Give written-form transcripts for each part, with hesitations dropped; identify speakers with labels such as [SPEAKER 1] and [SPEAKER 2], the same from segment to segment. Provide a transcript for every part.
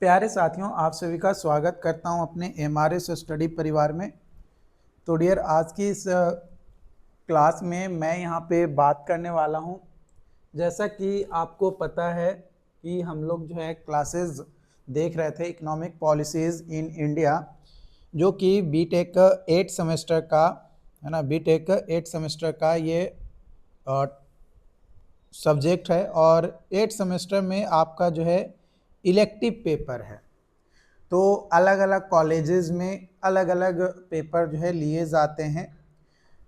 [SPEAKER 1] प्यारे साथियों, आप सभी का स्वागत करता हूं अपने एमआरएस स्टडी परिवार में। तो डियर, आज की इस क्लास में मैं यहां पे बात करने वाला हूं। जैसा कि आपको पता है कि हम लोग जो है क्लासेस देख रहे थे इकोनॉमिक पॉलिसीज़ इन इंडिया, जो कि बीटेक 8 सेमेस्टर का है ना। बीटेक 8 सेमेस्टर का ये सब्जेक्ट है और 8 सेमेस्टर में आपका जो है इलेक्टिव पेपर है। तो अलग अलग कॉलेजेस में अलग अलग पेपर जो है लिए जाते हैं।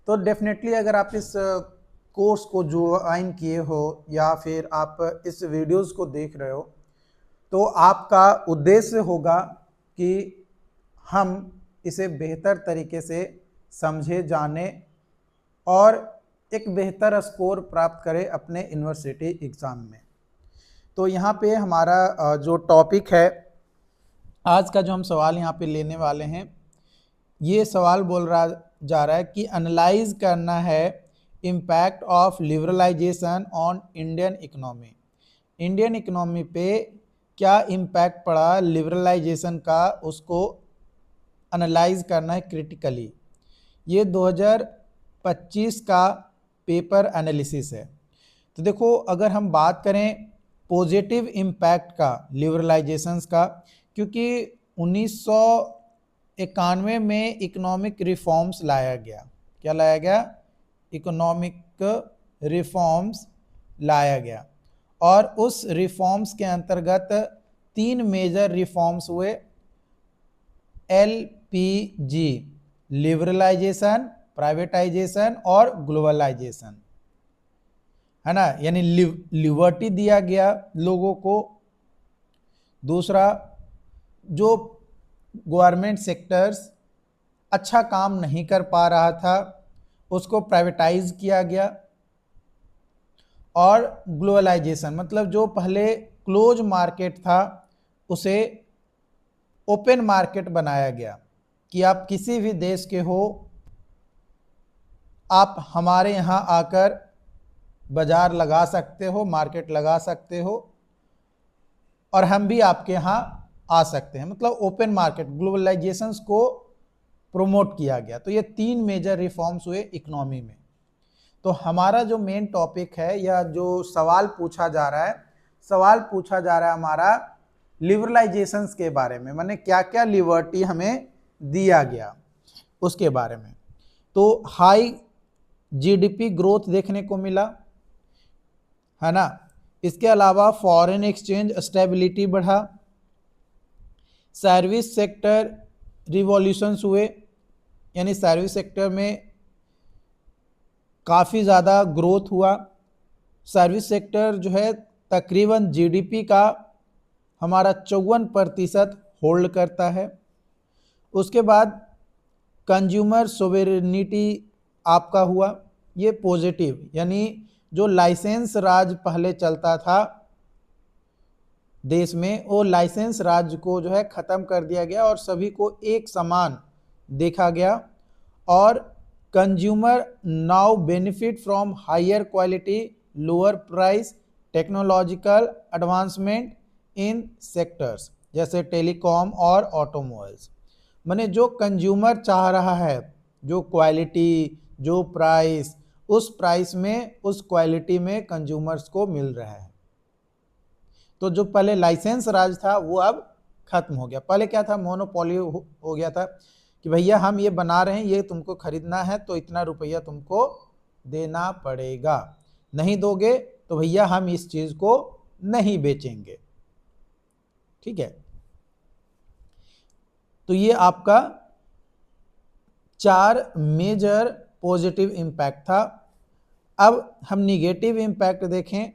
[SPEAKER 1] तो डेफिनेटली अगर आप इस कोर्स को ज्वाइन किए हो या फिर आप इस वीडियोस को देख रहे हो, तो आपका उद्देश्य होगा कि हम इसे बेहतर तरीके से समझे, जाने और एक बेहतर स्कोर प्राप्त करें अपने यूनिवर्सिटी एग्ज़ाम में। तो यहाँ पे हमारा जो टॉपिक है, आज का जो हम सवाल यहाँ पे लेने वाले हैं, ये सवाल बोल रहा जा रहा है कि एनालाइज करना है impact of liberalisation on Indian economy. Indian economy पे क्या इम्पैक्ट पड़ा लिबरलाइजेशन का, उसको एनालाइज करना है क्रिटिकली। ये 2025 का पेपर एनालिसिस है। तो देखो, अगर हम बात करें पॉजिटिव इम्पैक्ट का लिबरलाइजेशंस का, क्योंकि 1991 में इकोनॉमिक रिफॉर्म्स लाया गया। क्या लाया गया? इकोनॉमिक रिफॉर्म्स लाया गया और उस रिफॉर्म्स के अंतर्गत 3 मेजर रिफॉर्म्स हुए। LPG, लिबरलाइजेशन, प्राइवेटाइजेशन और ग्लोबलाइजेशन, है ना। यानी लिबर्टी दिया गया लोगों को। दूसरा, जो गवर्नमेंट सेक्टर्स अच्छा काम नहीं कर पा रहा था उसको प्राइवेटाइज किया गया। और ग्लोबलाइजेशन मतलब जो पहले क्लोज मार्केट था उसे ओपन मार्केट बनाया गया कि आप किसी भी देश के हो, आप हमारे यहाँ आकर बाजार लगा सकते हो, मार्केट लगा सकते हो और हम भी आपके यहाँ आ सकते हैं। मतलब ओपन मार्केट, ग्लोबलाइजेशन को प्रोमोट किया गया। तो ये 3 मेजर रिफॉर्म्स हुए इकोनॉमी में। तो हमारा जो मेन टॉपिक है या जो सवाल पूछा जा रहा है, सवाल पूछा जा रहा है हमारा लिबरलाइजेशंस के बारे में, माने क्या क्या लिबर्टी हमें दिया गया उसके बारे में। तो हाई जीडीपी ग्रोथ देखने को मिला, है ना। इसके अलावा फॉरेन एक्सचेंज स्टेबिलिटी बढ़ा, सर्विस सेक्टर रिवॉल्यूशंस हुए, यानी सर्विस सेक्टर में काफ़ी ज़्यादा ग्रोथ हुआ। सर्विस सेक्टर जो है तकरीबन जीडीपी का हमारा 54% होल्ड करता है। उसके बाद कंज्यूमर सोवेरेनिटी आपका हुआ, ये पॉजिटिव, यानी जो लाइसेंस राज पहले चलता था देश में, वो लाइसेंस राज को जो है ख़त्म कर दिया गया और सभी को एक समान देखा गया। और consumer now benefit from higher quality, lower price, technological advancement in sectors जैसे टेलीकॉम और ऑटोमोबाइल्स। माने जो कंज्यूमर चाह रहा है, जो क्वालिटी, जो प्राइस, उस प्राइस में, उस क्वालिटी में कंज्यूमर्स को मिल रहा है। तो जो पहले लाइसेंस राज था वो अब खत्म हो गया। पहले क्या था, मोनोपोली हो गया था कि भैया हम ये बना रहे हैं, ये तुमको खरीदना है तो इतना रुपया तुमको देना पड़ेगा, नहीं दोगे तो भैया हम इस चीज को नहीं बेचेंगे। ठीक है। तो ये आपका 4 मेजर पॉजिटिव इम्पैक्ट था। अब हम निगेटिव इम्पैक्ट देखें,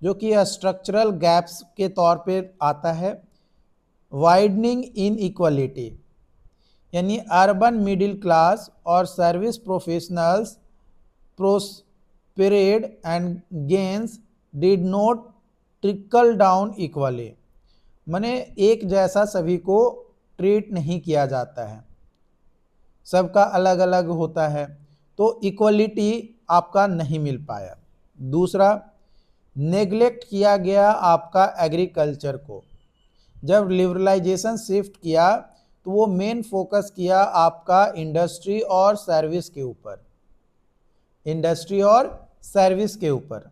[SPEAKER 1] जो कि स्ट्रक्चरल गैप्स के तौर पे आता है। वाइडनिंग इन इक्वलिटी, यानी अर्बन मिडिल क्लास और service professionals prospered and gains did not trickle down equally. माने एक जैसा सभी को ट्रीट नहीं किया जाता है, सबका अलग अलग होता है, तो इक्वलिटी आपका नहीं मिल पाया। दूसरा, नेग्लेक्ट किया गया आपका एग्रीकल्चर को। जब लिबरलाइजेशन शिफ्ट किया तो वो मेन फोकस किया आपका इंडस्ट्री और सर्विस के ऊपर, इंडस्ट्री और सर्विस के ऊपर।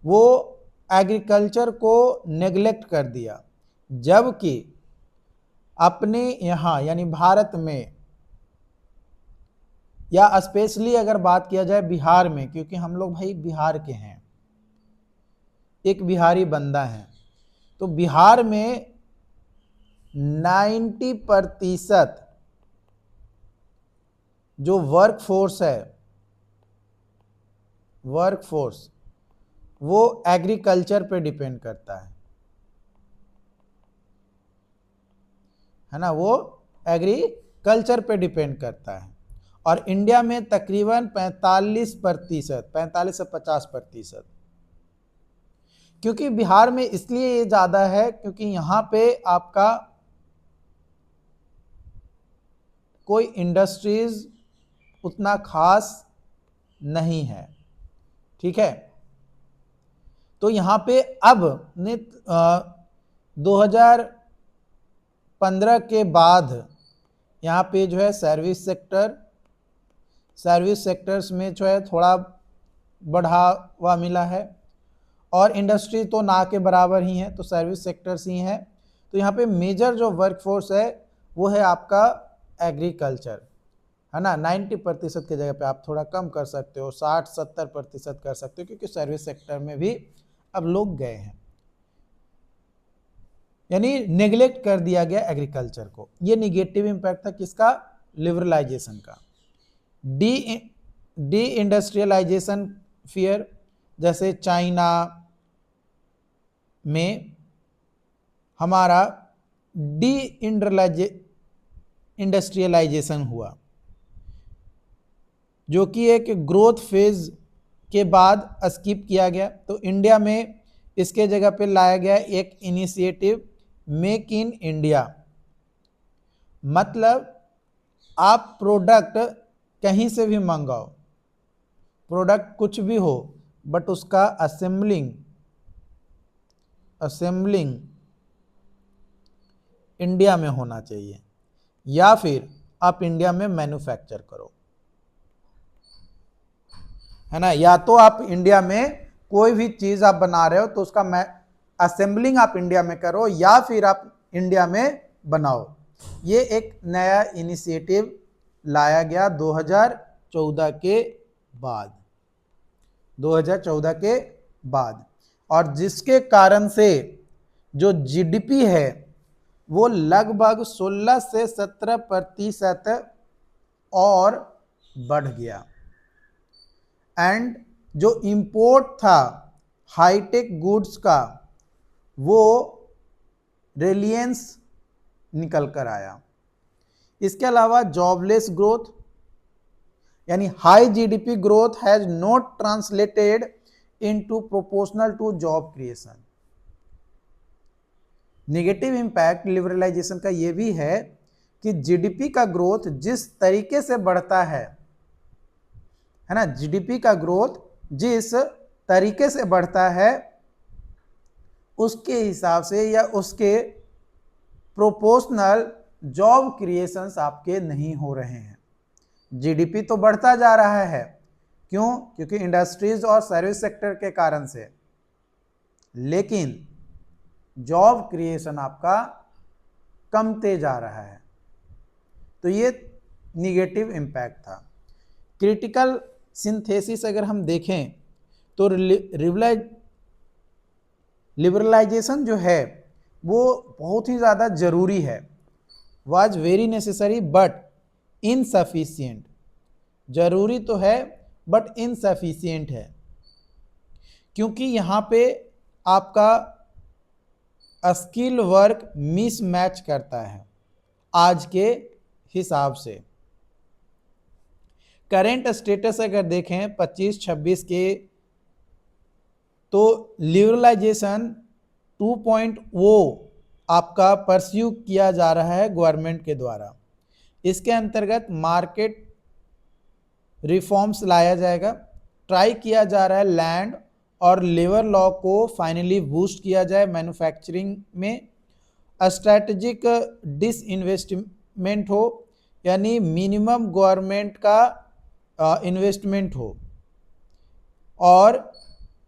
[SPEAKER 1] वो एग्रीकल्चर को नेग्लेक्ट कर दिया, जबकि अपने यहाँ यानी भारत में, या स्पेशली अगर बात किया जाए बिहार में, क्योंकि हम लोग भाई बिहार के हैं, एक बिहारी बंदा है, तो बिहार में 90% जो वर्कफोर्स है, वर्कफोर्स वो एग्रीकल्चर पे डिपेंड करता है ना, वो एग्रीकल्चर पे डिपेंड करता है। और इंडिया में तकरीबन 45%, 45 से 50%। क्योंकि बिहार में इसलिए ये ज़्यादा है क्योंकि यहाँ पे आपका कोई इंडस्ट्रीज उतना खास नहीं है, ठीक है। तो यहाँ पे अब 2015 के बाद यहाँ पे जो है सर्विस सेक्टर्स में जो है थोड़ा बढ़ावा मिला है, और इंडस्ट्री तो ना के बराबर ही है, तो सर्विस सेक्टर्स ही हैं। तो यहाँ पे मेजर जो वर्कफोर्स है वो है आपका एग्रीकल्चर, है ना। 90% की जगह पे आप थोड़ा कम कर सकते हो, 60-70% कर सकते हो, क्योंकि सर्विस सेक्टर में भी अब लोग गए हैं, यानी नेग्लेक्ट कर दिया गया एग्रीकल्चर को। ये निगेटिव इंपैक्ट था किसका? लिबरलाइजेशन का। डी इंडस्ट्रियलाइजेशन फियर, जैसे चाइना में हमारा डी इंडस्ट्रियलाइजेशन हुआ, जो कि एक ग्रोथ फेज के बाद स्किप किया गया। तो इंडिया में इसके जगह पे लाया गया एक इनिशिएटिव मेक इन इंडिया। मतलब आप प्रोडक्ट कहीं से भी मंगाओ, प्रोडक्ट कुछ भी हो, बट उसका असेंबलिंग इंडिया में होना चाहिए, या फिर आप इंडिया में मैन्युफैक्चर करो, है ना। या तो आप इंडिया में कोई भी चीज आप बना रहे हो तो उसका असेंबलिंग आप इंडिया में करो, या फिर आप इंडिया में बनाओ। ये एक नया इनिशिएटिव लाया गया 2014 के बाद, 2014 के बाद, और जिसके कारण से जो जीडीपी है वो लगभग 16 से 17% और बढ़ गया। एंड जो इंपोर्ट था हाईटेक गुड्स का, वो रिलायंस निकल कर आया। इसके अलावा जॉबलेस ग्रोथ, यानी high GDP growth has not translated into proportional to job creation. Negative impact liberalisation का यह भी है कि जीडीपी का ग्रोथ जिस तरीके से बढ़ता है ना, जीडीपी का ग्रोथ जिस तरीके से बढ़ता है उसके हिसाब से या उसके प्रोपोर्शनल जॉब क्रिएशंस आपके नहीं हो रहे हैं। जीडीपी तो बढ़ता जा रहा है, क्यों? क्योंकि इंडस्ट्रीज और सर्विस सेक्टर के कारण से, लेकिन जॉब क्रिएशन आपका कमते जा रहा है। तो ये निगेटिव इम्पैक्ट था। क्रिटिकल सिंथेसिस अगर हम देखें तो लिबरलाइजेशन जो है वो बहुत ही ज़्यादा ज़रूरी है, was very necessary but insufficient. ज़रूरी तो है बट इनसफिशिएंट है, क्योंकि यहाँ पे आपका स्किल वर्क मिसमैच करता है आज के हिसाब से। करेंट स्टेटस अगर देखें 25-26 के, तो लिबरलाइजेशन 2.0 आपका परस्यू किया जा रहा है गवर्नमेंट के द्वारा। इसके अंतर्गत मार्केट रिफॉर्म्स लाया जाएगा, ट्राई किया जा रहा है लैंड और लेबर लॉ को फाइनली बूस्ट किया जाए मैन्युफैक्चरिंग में, स्ट्रैटेजिक डिसइन्वेस्टमेंट हो, यानी मिनिमम गवर्नमेंट का इन्वेस्टमेंट हो, और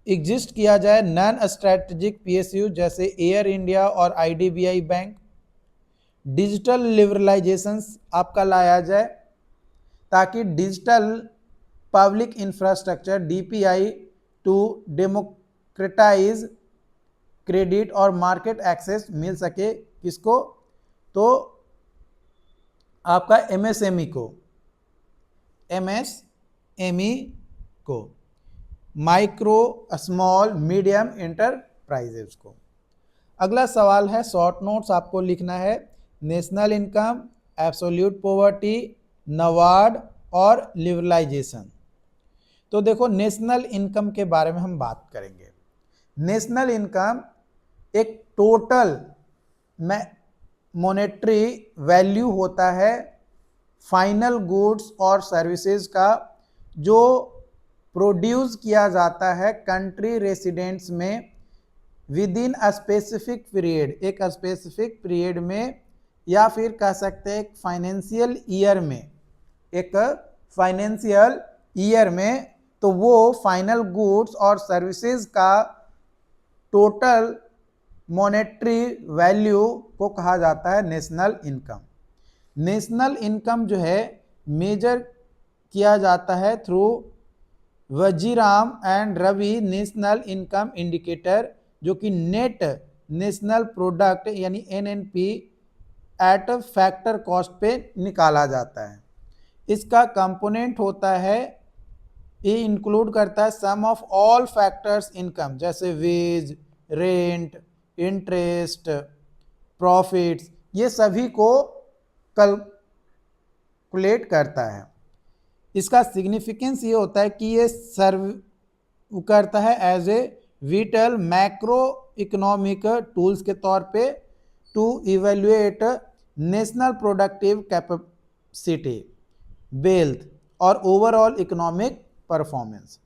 [SPEAKER 1] एग्जिस्ट किया जाए नॉन स्ट्रैटेजिक पीएसयू जैसे एयर इंडिया और आईडीबीआई बैंक। डिजिटल लिबरलाइजेशन आपका लाया जाए ताकि digital public infrastructure DPI to democratise credit और मार्केट एक्सेस मिल सके किसको, तो आपका एमएसएमई को, माइक्रो स्मॉल मीडियम एंटरप्राइजेस को। अगला सवाल है, शॉर्ट नोट्स आपको लिखना है, national income, absolute poverty, NABARD और लिबरलाइजेशन। तो देखो नेशनल इनकम के बारे में हम बात करेंगे। नेशनल इनकम एक टोटल मॉनेटरी वैल्यू होता है फाइनल गुड्स और सर्विसेज का जो प्रोड्यूस किया जाता है कंट्री रेसिडेंट्स में with in a specific period, एक स्पेसिफिक पीरियड में, या फिर कह सकते हैं एक फाइनेंशियल ईयर में, तो वो फाइनल गुड्स और सर्विसेज का टोटल मॉनेटरी वैल्यू को कहा जाता है नेशनल इनकम। नेशनल इनकम जो है मेजर किया जाता है through Vajiram and Ravi national income indicator, जो कि नेट नेशनल प्रोडक्ट यानी एनएनपी एट फैक्टर कॉस्ट पे निकाला जाता है। इसका कंपोनेंट होता है, ये इंक्लूड करता है सम ऑफ ऑल फैक्टर्स इनकम जैसे वेज, रेंट, इंटरेस्ट, प्रॉफिट्स, ये सभी को कैलकुलेट करता है। इसका सिग्निफिकेंस ये होता है कि ये सर्व करता है as a vital macroeconomic tools के तौर पे to evaluate national productive capacity, wealth और overall economic performance.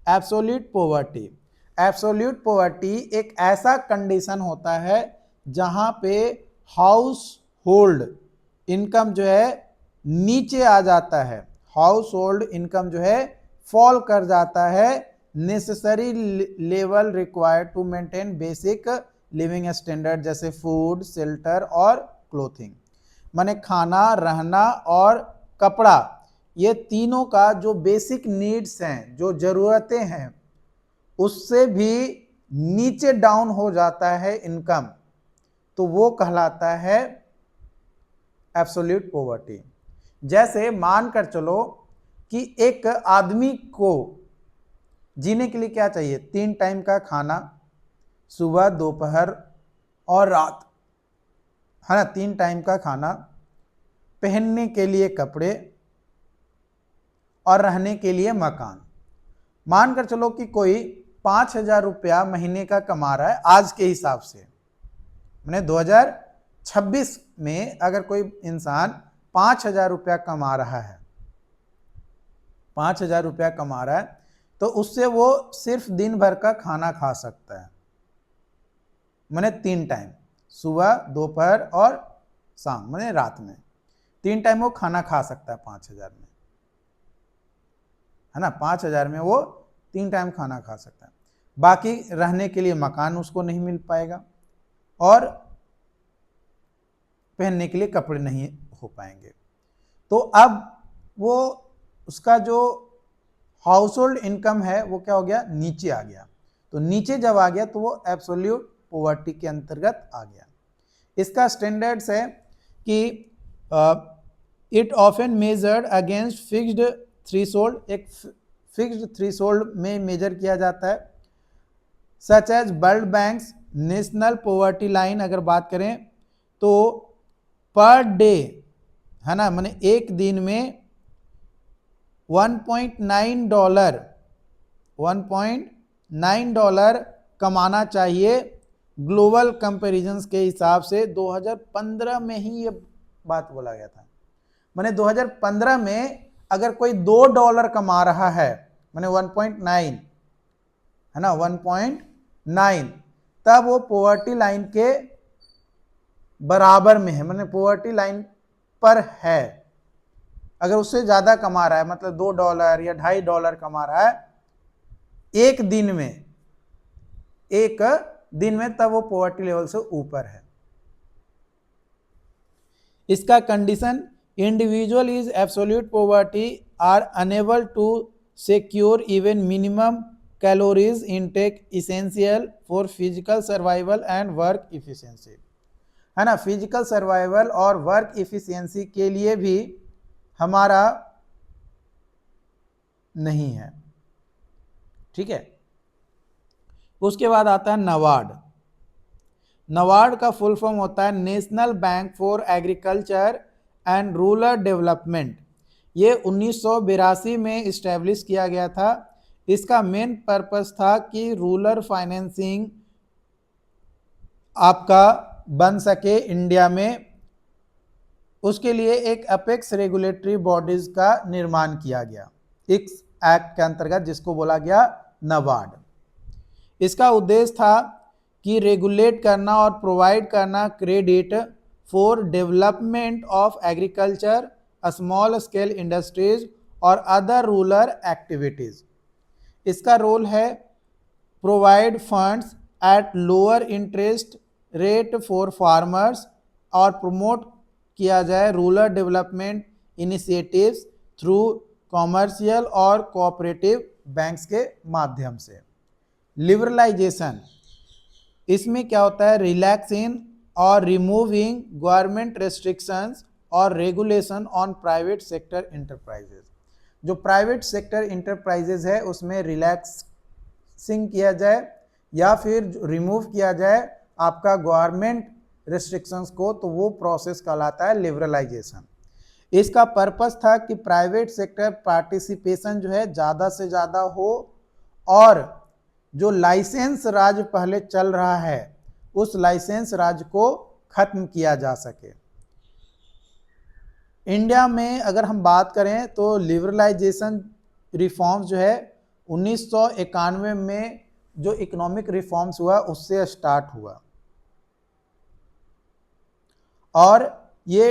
[SPEAKER 1] Absolute poverty, absolute poverty एक ऐसा कंडीशन होता है जहां पे हाउस होल्ड इनकम जो है नीचे आ जाता है, हाउस होल्ड इनकम जो है फॉल कर जाता है necessary level required to maintain basic living standard जैसे फूड, शेल्टर और क्लोथिंग, माने खाना, रहना और कपड़ा, ये तीनों का जो बेसिक नीड्स हैं, जो जरूरतें हैं, उससे भी नीचे डाउन हो जाता है इनकम, तो वो कहलाता है एब्सोल्यूट पॉवर्टी। जैसे मानकर चलो कि एक आदमी को जीने के लिए क्या चाहिए, 3 टाइम का खाना, सुबह, दोपहर और रात, है ना, 3 टाइम का खाना, पहनने के लिए कपड़े और रहने के लिए मकान। मानकर चलो कि कोई 5,000 रुपया महीने का कमा रहा है आज के हिसाब से, मैंने 2026 में अगर कोई इंसान 5,000 रुपया कमा रहा है, 5,000 रुपया कमा रहा है, तो उससे वो सिर्फ दिन भर का खाना खा सकता है, मैंने 3 टाइम, सुबह, दोपहर और शाम, मैंने रात में 3 टाइम वो खाना खा सकता है 5,000 में, है ना, 5,000 में वो 3 टाइम खाना खा सकता है। बाकी रहने के लिए मकान उसको नहीं मिल पाएगा और पहनने के लिए कपड़े नहीं हो पाएंगे। तो अब वो उसका जो हाउस होल्ड इनकम है वो क्या हो गया, नीचे आ गया। तो नीचे जब आ गया तो वो एब्सोल्यूट पॉवर्टी के अंतर्गत आ गया। इसका स्टैंडर्ड्स है कि it often measured against fixed threshold, एक फिक्स्ड थ्रेशोल्ड में मेजर किया जाता है, such as World Bank's national poverty line अगर बात करें तो पर डे, है ना, माने एक दिन में $1.9 कमाना चाहिए ग्लोबल कंपैरिजंस के हिसाब से। 2015 में ही ये बात बोला गया था, माने 2015 में अगर कोई $2 कमा रहा है, माने 1.9, है ना, 1.9, तब वो पॉवर्टी लाइन के बराबर में है, मतलब पॉवर्टी लाइन पर है, अगर उससे ज्यादा कमा रहा है, मतलब $2 या $2.5 कमा रहा है एक दिन में, तब वो पॉवर्टी लेवल से ऊपर है। इसका condition, individual is absolute poverty are unable to secure even minimum calories intake essential for physical survival and work efficiency, है ना। फिजिकल सर्वाइवल और वर्क इफिशिएंसी के लिए भी हमारा नहीं है, ठीक है। उसके बाद आता है नबार्ड। नबार्ड का फुल फॉर्म होता है national bank for agriculture and rural development. ये 1982 में इस्टेब्लिश किया गया था। इसका मेन पर्पस था कि रूरल फाइनेंसिंग आपका बन सके इंडिया में, उसके लिए एक अपेक्स रेगुलेटरी बॉडीज का निर्माण किया गया इस एक्ट के अंतर्गत, जिसको बोला गया नबार्ड। इसका उद्देश्य था कि रेगुलेट करना और प्रोवाइड करना credit for development of agriculture, small scale industries और अदर रूरल एक्टिविटीज। इसका रोल है provide funds at lower interest rate for farmers और प्रमोट किया जाए rural development initiatives through commercial और कोऑपरेटिव बैंक्स के माध्यम से। लिबरलाइजेशन, इसमें क्या होता है, रिलैक्सिंग और रिमूविंग गवर्नमेंट रेस्ट्रिक्शंस और regulation on private sector enterprises. जो प्राइवेट सेक्टर इंटरप्राइजेज है उसमें रिलैक्सिंग किया जाए या फिर रिमूव किया जाए आपका गवर्नमेंट रेस्ट्रिक्शंस को, तो वो प्रोसेस कहलाता है लिबरलाइजेशन। इसका पर्पस था कि प्राइवेट सेक्टर पार्टिसिपेशन जो है ज़्यादा से ज़्यादा हो और जो लाइसेंस राज पहले चल रहा है उस लाइसेंस राज को खत्म किया जा सके। इंडिया में अगर हम बात करें तो लिबरलाइजेशन रिफॉर्म्स जो है 1991 में जो इकोनॉमिक रिफॉर्म्स हुआ उससे स्टार्ट हुआ और ये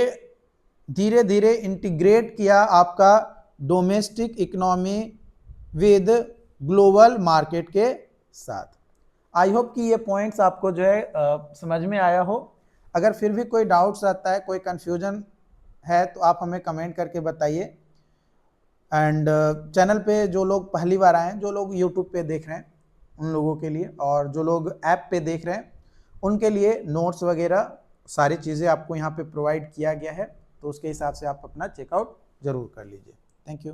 [SPEAKER 1] धीरे धीरे इंटीग्रेट किया आपका domestic economy with global market के साथ। आई होप कि ये पॉइंट्स आपको जो है समझ में आया हो। अगर फिर भी कोई डाउट्स आता है, कोई कंफ्यूजन है तो आप हमें कमेंट करके बताइए। एंड चैनल पे जो लोग पहली बार आए हैं, जो लोग यूट्यूब पे देख रहे हैं उन लोगों के लिए, और जो लोग ऐप पे देख रहे हैं उनके लिए नोट्स वगैरह सारी चीज़ें आपको यहाँ पे प्रोवाइड किया गया है, तो उसके हिसाब से आप अपना चेकआउट ज़रूर कर लीजिए। Thank you.